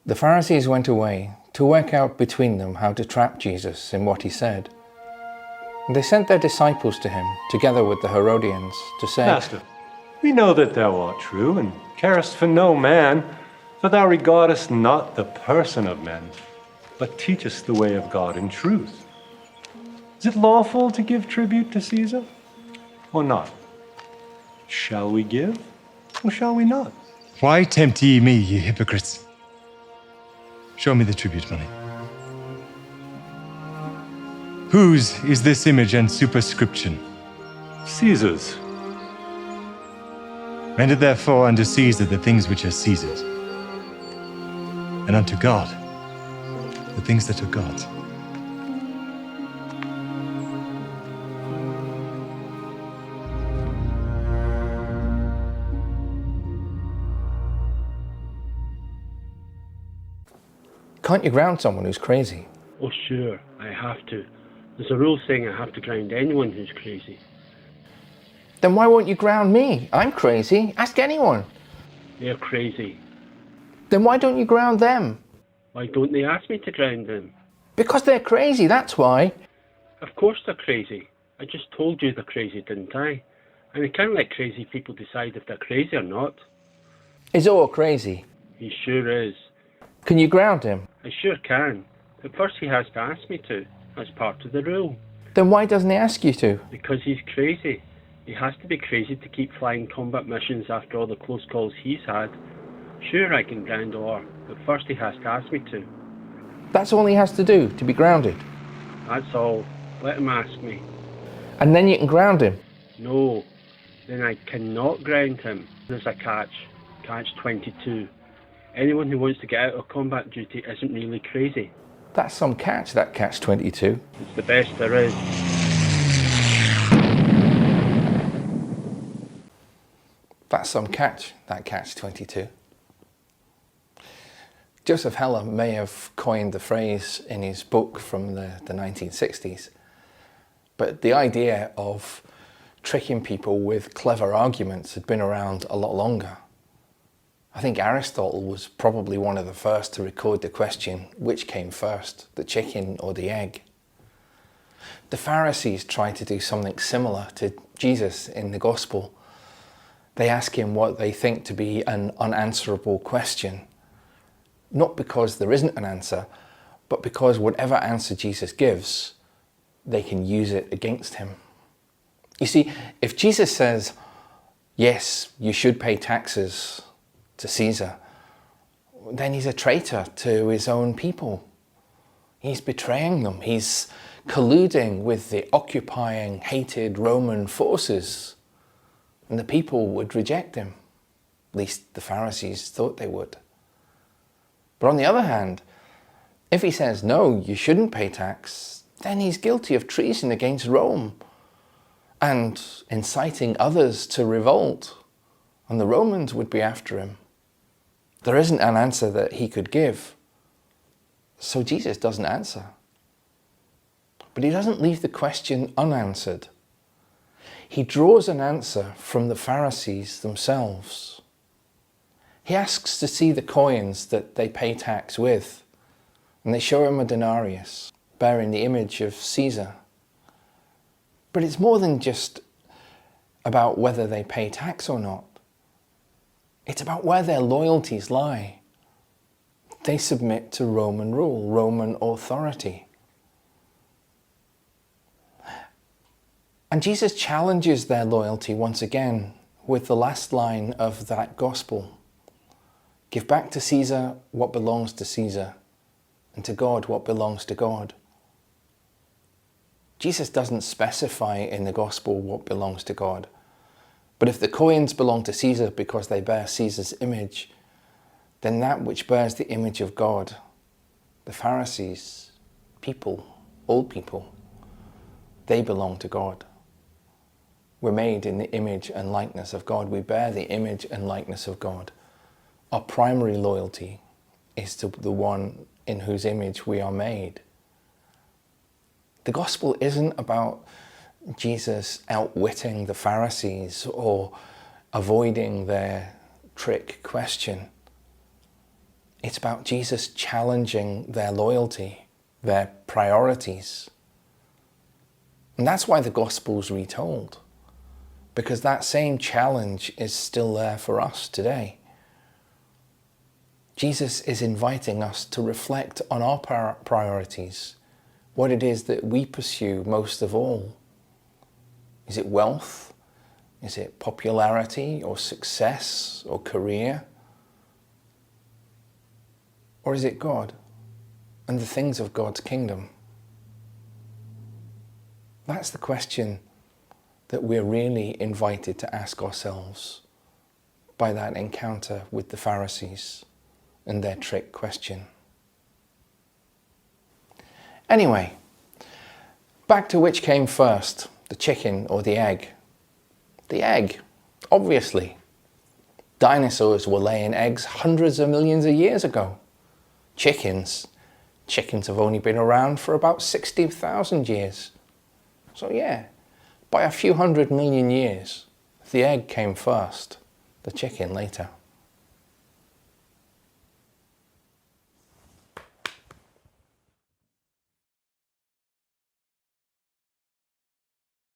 The Pharisees went away to work out between them how to trap Jesus in what he said. They sent their disciples to him, together with the Herodians, to say, Master, we know that thou art true, and carest for no man, for thou regardest not the person of men, but teachest the way of God in truth. Is it lawful to give tribute to Caesar, or not? Shall we give, or shall we not? Why tempt ye me, ye hypocrites? Show me the tribute money. Whose is this image and superscription? Caesar's. Render therefore unto Caesar the things which are Caesar's, and unto God the things that are God's. "Can't you ground someone who's crazy?" Oh sure, I have to. There's a rule saying I have to ground anyone who's crazy. "Then why won't you ground me? I'm crazy. Ask anyone." They're crazy. "Then why don't you ground them?" Why don't they ask me to ground them? "Because they're crazy, that's why." Of course they're crazy. I just told you they're crazy, didn't I? And I can't let crazy people decide if they're crazy or not. "Is all crazy?" He sure is. "Can you ground him?" I sure can. But first he has to ask me to. That's part of the rule. "Then why doesn't he ask you to?" Because he's crazy. He has to be crazy to keep flying combat missions after all the close calls he's had. Sure, I can ground Orr, but first he has to ask me to. That's all he has to do, to be grounded. That's all. Let him ask me. And then you can ground him. No. Then I cannot ground him. There's a catch. Catch 22. Anyone who wants to get out of combat duty isn't really crazy. That's some catch, that catch 22. It's the best there is. That's some catch, that catch 22. Joseph Heller may have coined the phrase in his book from the 1960s, but the idea of tricking people with clever arguments had been around a lot longer. I think Aristotle was probably one of the first to record the question, which came first, the chicken or the egg? The Pharisees tried to do something similar to Jesus in the Gospel. They ask him what they think to be an unanswerable question, not because there isn't an answer, but because whatever answer Jesus gives, they can use it against him. You see, if Jesus says, yes, you should pay taxes to Caesar, then he's a traitor to his own people. He's betraying them. He's colluding with the occupying, hated Roman forces. And the people would reject him. At least the Pharisees thought they would. But on the other hand, if he says, no, you shouldn't pay tax, then he's guilty of treason against Rome and inciting others to revolt. And the Romans would be after him. There isn't an answer that he could give. So Jesus doesn't answer. But he doesn't leave the question unanswered. He draws an answer from the Pharisees themselves. He asks to see the coins that they pay tax with, and they show him a denarius bearing the image of Caesar. But it's more than just about whether they pay tax or not. It's about where their loyalties lie. They submit to Roman rule, Roman authority. And Jesus challenges their loyalty once again with the last line of that gospel. Give back to Caesar what belongs to Caesar, and to God what belongs to God. Jesus doesn't specify in the gospel what belongs to God. But if the coins belong to Caesar because they bear Caesar's image, then that which bears the image of God, the Pharisees, people, old people, they belong to God. We're made in the image and likeness of God. We bear the image and likeness of God. Our primary loyalty is to the one in whose image we are made. The gospel isn't about Jesus outwitting the Pharisees or avoiding their trick question. It's about Jesus challenging their loyalty, their priorities. And that's why the Gospel's retold, because that same challenge is still there for us today. Jesus is inviting us to reflect on our priorities, what it is that we pursue most of all. Is it wealth? Is it popularity or success or career? Or is it God and the things of God's kingdom? That's the question that we're really invited to ask ourselves by that encounter with the Pharisees and their trick question. Anyway, back to which came first, the chicken or the egg? The egg, obviously. Dinosaurs were laying eggs hundreds of millions of years ago. Chickens have only been around for about 60,000 years. So yeah, by a few 100 million years, the egg came first, the chicken later.